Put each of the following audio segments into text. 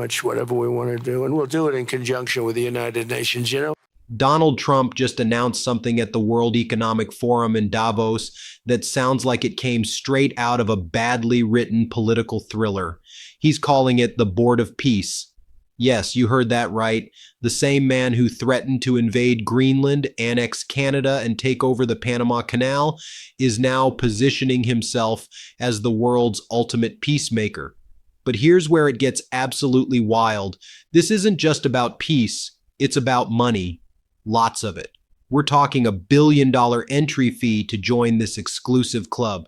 much whatever we want to do, and we'll do it in conjunction with the United Nations, you know. Donald Trump just announced something at the World Economic Forum in Davos that sounds like it came straight out of a badly written political thriller. He's calling it the Board of Peace. Yes, you heard that right. The same man who threatened to invade Greenland, annex Canada, and take over the Panama Canal is now positioning himself as the world's ultimate peacemaker. But here's where it gets absolutely wild. This isn't just about peace, it's about money. Lots of it. We're talking $1 billion entry fee to join this exclusive club.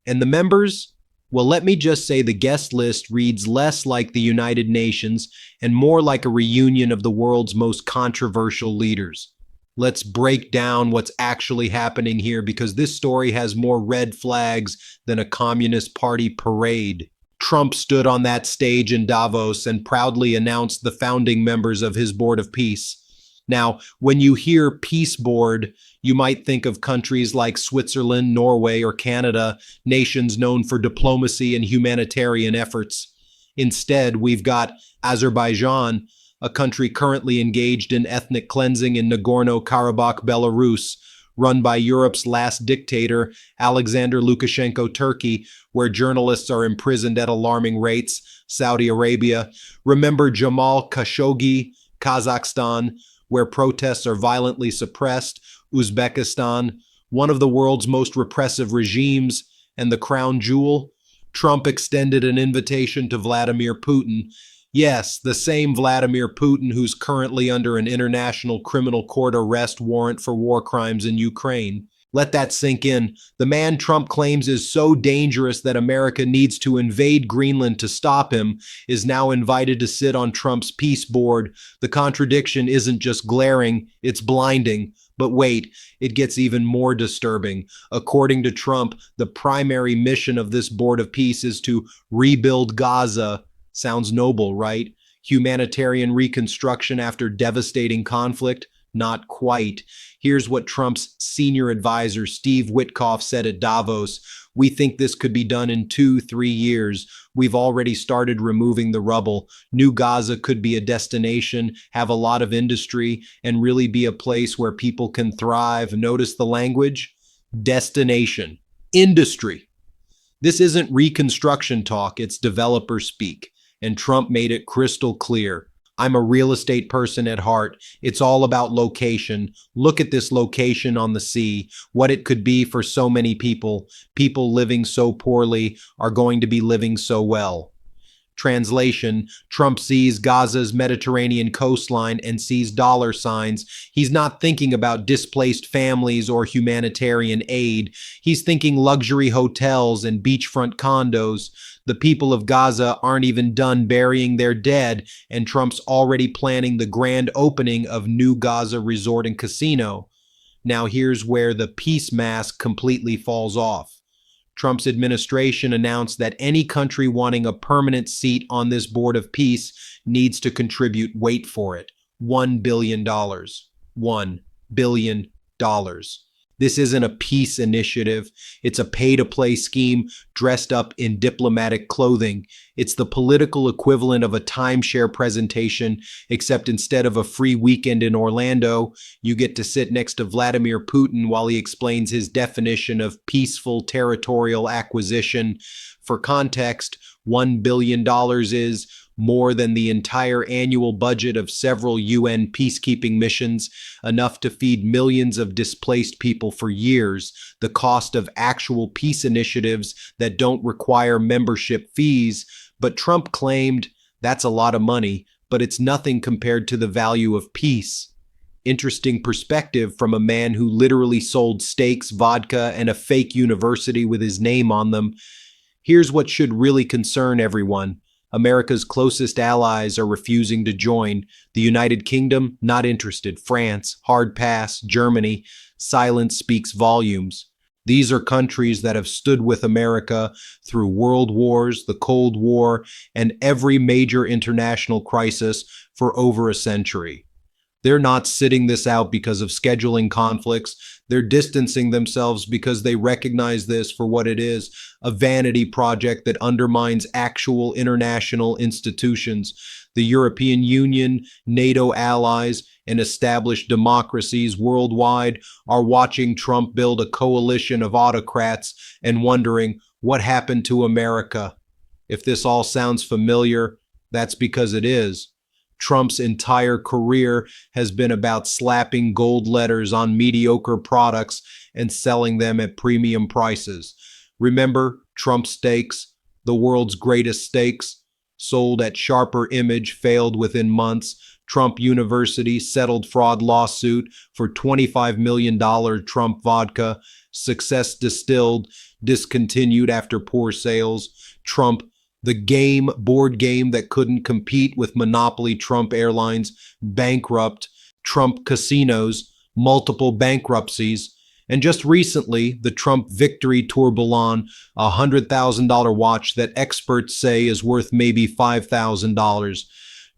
And the members? Well, let me just say the guest list reads less like the United Nations and more like a reunion of the world's most controversial leaders. Let's break down what's actually happening here because this story has more red flags than a Communist Party parade. Trump stood on that stage in Davos and proudly announced the founding members of his Board of Peace. Now, when you hear Peace Board, you might think of countries like Switzerland, Norway, or Canada, nations known for diplomacy and humanitarian efforts. Instead, we've got Azerbaijan, a country currently engaged in ethnic cleansing in Nagorno-Karabakh, Belarus, run by Europe's last dictator, Alexander Lukashenko, Turkey, where journalists are imprisoned at alarming rates, Saudi Arabia. Remember Jamal Khashoggi, Kazakhstan, where protests are violently suppressed, Uzbekistan, one of the world's most repressive regimes, and the crown jewel. Trump extended an invitation to Vladimir Putin. Yes, the same Vladimir Putin who's currently under an international criminal court arrest warrant for war crimes in Ukraine. Let that sink in. The man Trump claims is so dangerous that America needs to invade Greenland to stop him is now invited to sit on Trump's peace board. The contradiction isn't just glaring, it's blinding. But wait, it gets even more disturbing. According to Trump, the primary mission of this Board of Peace is to rebuild Gaza. Sounds noble, right? Humanitarian reconstruction after devastating conflict? Not quite. Here's what Trump's senior advisor, Steve Witkoff, said at Davos. We think this could be done in 2-3 years. We've already started removing the rubble. New Gaza could be a destination, have a lot of industry, and really be a place where people can thrive. Notice the language? Destination. Industry. This isn't reconstruction talk, it's developer speak. And Trump made it crystal clear. I'm a real estate person at heart. It's all about location. Look at this location on the sea, what it could be for so many people. People living so poorly are going to be living so well. Translation, Trump sees Gaza's Mediterranean coastline and sees dollar signs. He's not thinking about displaced families or humanitarian aid. He's thinking luxury hotels and beachfront condos. The people of Gaza aren't even done burying their dead, and Trump's already planning the grand opening of New Gaza Resort and Casino. Now here's where the peace mask completely falls off. Trump's administration announced that any country wanting a permanent seat on this Board of Peace needs to contribute, wait for it, $1 billion. $1 billion. This isn't a peace initiative. It's a pay-to-play scheme dressed up in diplomatic clothing. It's the political equivalent of a timeshare presentation, except instead of a free weekend in Orlando, you get to sit next to Vladimir Putin while he explains his definition of peaceful territorial acquisition. For context, $1 billion is more than the entire annual budget of several UN peacekeeping missions, enough to feed millions of displaced people for years, the cost of actual peace initiatives that don't require membership fees. But Trump claimed that's a lot of money, but it's nothing compared to the value of peace. Interesting perspective from a man who literally sold steaks, vodka, and a fake university with his name on them. Here's what should really concern everyone. America's closest allies are refusing to join. The United Kingdom, not interested. France, hard pass. Germany, silence speaks volumes. These are countries that have stood with America through world wars, the Cold War, and every major international crisis for over a century. They're not sitting this out because of scheduling conflicts. They're distancing themselves because they recognize this for what it is, a vanity project that undermines actual international institutions. The European Union, NATO allies, and established democracies worldwide are watching Trump build a coalition of autocrats and wondering what happened to America. If this all sounds familiar, that's because it is. Trump's entire career has been about slapping gold letters on mediocre products and selling them at premium prices. Remember Trump steaks, the world's greatest steaks? Sold at sharper image, failed within months. Trump University settled fraud lawsuit for $25 million Trump vodka. Success distilled, discontinued after poor sales. Trump, the game, board game that couldn't compete with monopoly Trump Airlines, bankrupt. Trump casinos, multiple bankruptcies. And just recently, the Trump Victory Tourbillon, a $100,000 watch that experts say is worth maybe $5,000.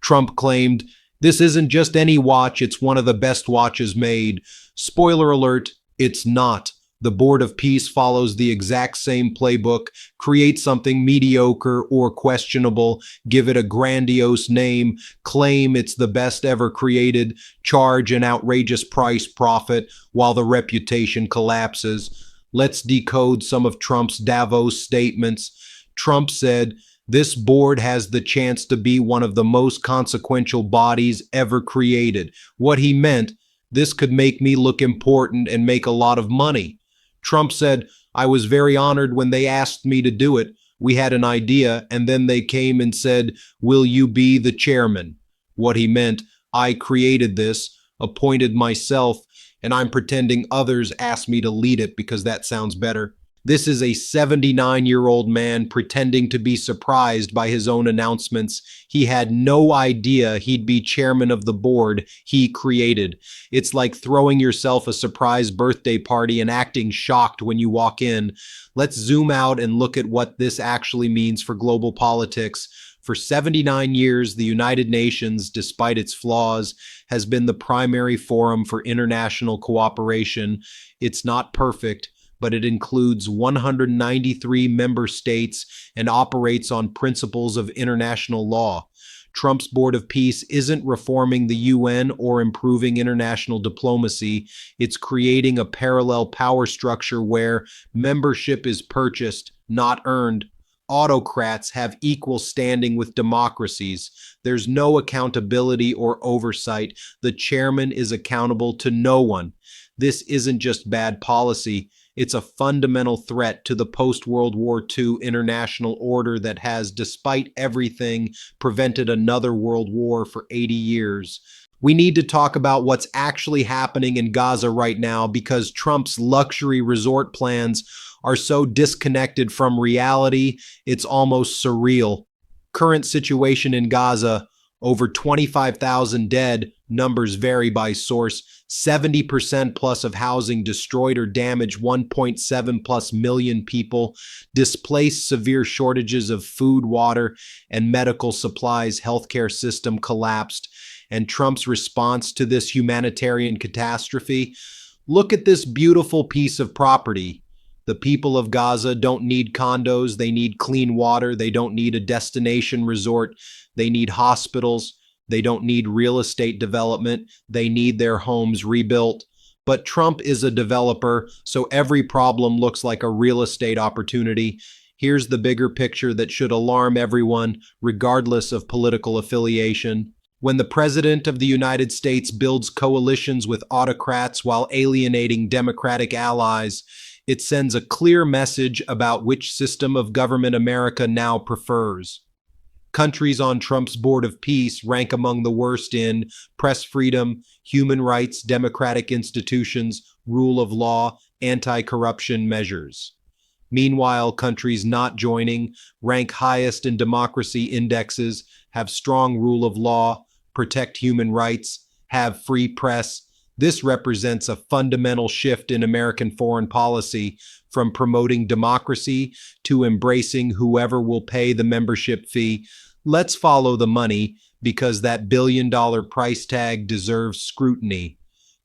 Trump claimed, "This isn't just any watch, it's one of the best watches made." Spoiler alert, it's not. The Board of Peace follows the exact same playbook: create something mediocre or questionable, give it a grandiose name, claim it's the best ever created, charge an outrageous price profit while the reputation collapses. Let's decode some of Trump's Davos statements. Trump said, "This board has the chance to be one of the most consequential bodies ever created." What he meant, this could make me look important and make a lot of money. Trump said, "I was very honored when they asked me to do it. We had an idea, and then they came and said, 'Will you be the chairman?' What he meant, I created this, appointed myself, and I'm pretending others asked me to lead it because that sounds better." This is a 79-year-old man pretending to be surprised by his own announcements. He had no idea he'd be chairman of the board he created. It's like throwing yourself a surprise birthday party and acting shocked when you walk in. Let's zoom out and look at what this actually means for global politics. For 79 years, the United Nations, despite its flaws, has been the primary forum for international cooperation. It's not perfect, but it includes 193 member states and operates on principles of international law. Trump's Board of Peace isn't reforming the UN or improving international diplomacy. It's creating a parallel power structure where membership is purchased, not earned. Autocrats have equal standing with democracies. There's no accountability or oversight. The chairman is accountable to no one. This isn't just bad policy. It's a fundamental threat to the post-World War II international order that has, despite everything, prevented another world war for 80 years. We need to talk about what's actually happening in Gaza right now because Trump's luxury resort plans are so disconnected from reality, it's almost surreal. Current situation in Gaza, over 25,000 dead, numbers vary by source, 70% plus of housing destroyed or damaged, 1.7 plus million people displaced, severe shortages of food, water, and medical supplies, healthcare system collapsed. And Trump's response to this humanitarian catastrophe? Look at this beautiful piece of property. The people of Gaza don't need condos, they need clean water, they don't need a destination resort, they need hospitals, they don't need real estate development, they need their homes rebuilt. But Trump is a developer, so every problem looks like a real estate opportunity. Here's the bigger picture that should alarm everyone, regardless of political affiliation. When the President of the United States builds coalitions with autocrats while alienating democratic allies, it sends a clear message about which system of government America now prefers. Countries on Trump's Board of Peace rank among the worst in press freedom, human rights, democratic institutions, rule of law, anti-corruption measures. Meanwhile, countries not joining rank highest in democracy indexes, have strong rule of law, protect human rights, have free press. This represents a fundamental shift in American foreign policy, from promoting democracy to embracing whoever will pay the membership fee. Let's follow the money, because that billion-dollar price tag deserves scrutiny.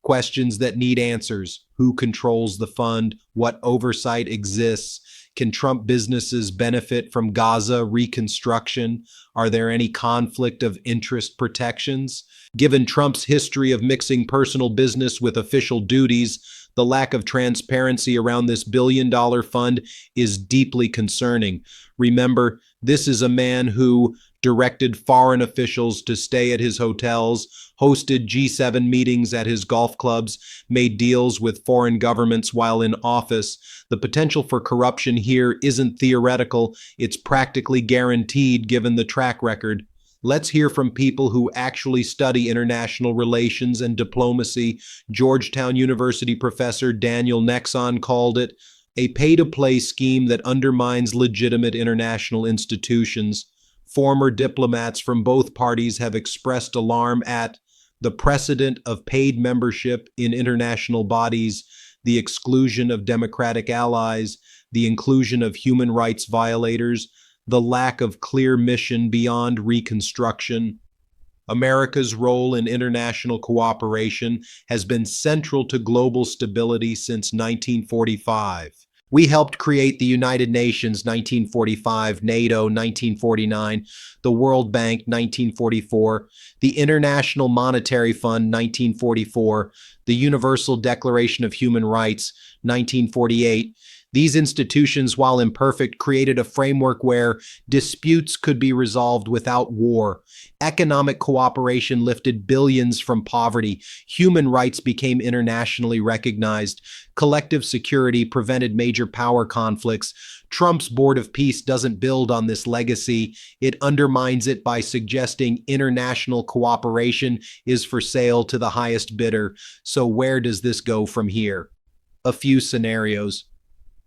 Questions that need answers: who controls the fund? What oversight exists? Can Trump businesses benefit from Gaza reconstruction? Are there any conflict of interest protections? Given Trump's history of mixing personal business with official duties, the lack of transparency around this billion-dollar fund is deeply concerning. Remember, this is a man who directed foreign officials to stay at his hotels, hosted G7 meetings at his golf clubs, made deals with foreign governments while in office. The potential for corruption here isn't theoretical, it's practically guaranteed given the track record. Let's hear from people who actually study international relations and diplomacy. Georgetown University professor Daniel Nexon called it a pay-to-play scheme that undermines legitimate international institutions. Former diplomats from both parties have expressed alarm at the precedent of paid membership in international bodies, the exclusion of democratic allies, the inclusion of human rights violators, the lack of clear mission beyond reconstruction. America's role in international cooperation has been central to global stability since 1945. We helped create the United Nations 1945, NATO 1949, the World Bank 1944, the International Monetary Fund 1944, the Universal Declaration of Human Rights 1948. These institutions, while imperfect, created a framework where disputes could be resolved without war. Economic cooperation lifted billions from poverty. Human rights became internationally recognized. Collective security prevented major power conflicts. Trump's Board of Peace doesn't build on this legacy. It undermines it by suggesting international cooperation is for sale to the highest bidder. So where does this go from here? A few scenarios.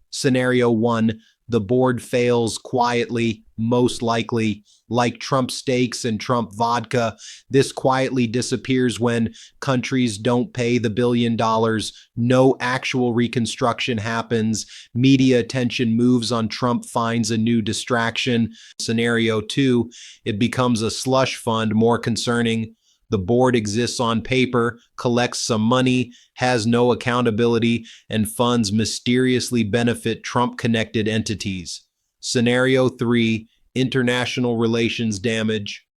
Scenario 1, the board fails quietly, most likely. Like Trump steaks and Trump vodka, this quietly disappears when countries don't pay the $1 billion, no actual reconstruction happens, media attention moves on Trump finds a new distraction. Scenario 2, it becomes a slush fund, more concerning. The board exists on paper, collects some money, has no accountability, and funds mysteriously benefit Trump-connected entities. Scenario 3, international relations damage.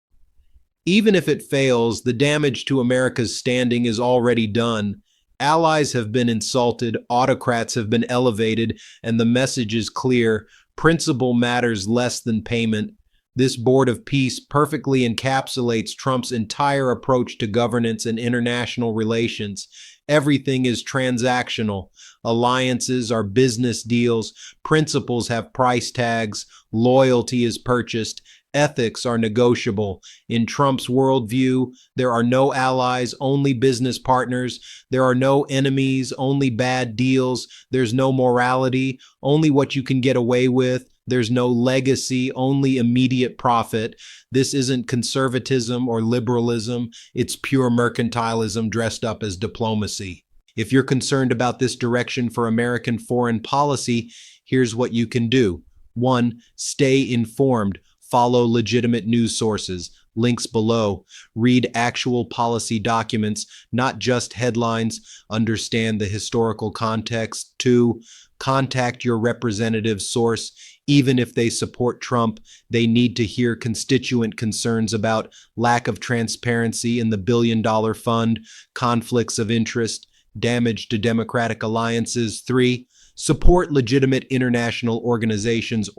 Even if it fails, the damage to America's standing is already done. Allies have been insulted, autocrats have been elevated, and the message is clear: principle matters less than payment. This Board of Peace perfectly encapsulates Trump's entire approach to governance and international relations. Everything is transactional. Alliances are business deals. Principles have price tags. Loyalty is purchased. Ethics are negotiable. In Trump's worldview, there are no allies, only business partners. There are no enemies, only bad deals. There's no morality, only what you can get away with. There's no legacy, only immediate profit. This isn't conservatism or liberalism. It's pure mercantilism dressed up as diplomacy. If you're concerned about this direction for American foreign policy, here's what you can do. 1. Stay informed. Follow legitimate news sources. Links below. Read actual policy documents, not just headlines. Understand the historical context. 2. Contact your representative source. Even if they support Trump, they need to hear constituent concerns about lack of transparency in the billion-dollar fund, conflicts of interest, damage to democratic alliances. 3. Support legitimate international organizations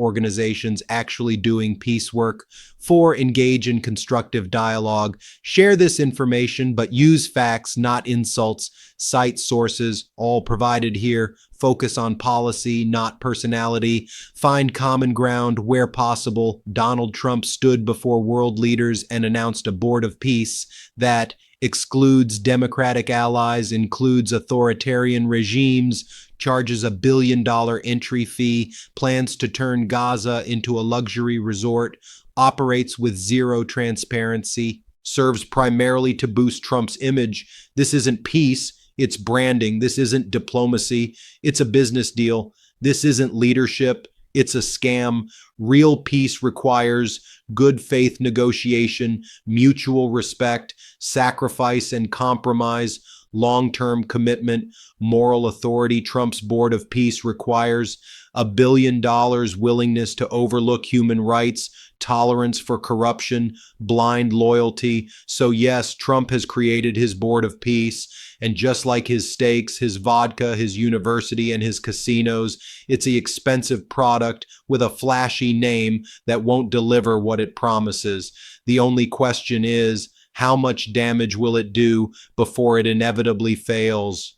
actually doing peace work. 4. Engage in constructive dialogue. Share this information, but use facts, not insults. Cite sources, all provided here. Focus on policy, not personality. Find common ground where possible. Donald Trump stood before world leaders and announced a Board of Peace that excludes democratic allies, includes authoritarian regimes, charges $1 billion entry fee, plans to turn Gaza into a luxury resort, operates with zero transparency, serves primarily to boost Trump's image. This isn't peace, it's branding. This isn't diplomacy, it's a business deal. This isn't leadership, it's a scam. Real peace requires good faith negotiation, mutual respect, sacrifice and compromise. long-term commitment, moral authority. Trump's Board of Peace requires $1 billion willingness to overlook human rights, tolerance for corruption, blind loyalty. So yes, Trump has created his Board of Peace, and just like his steaks, his vodka, his university, and his casinos, it's an expensive product with a flashy name that won't deliver what it promises. The only question is, how much damage will it do before it inevitably fails?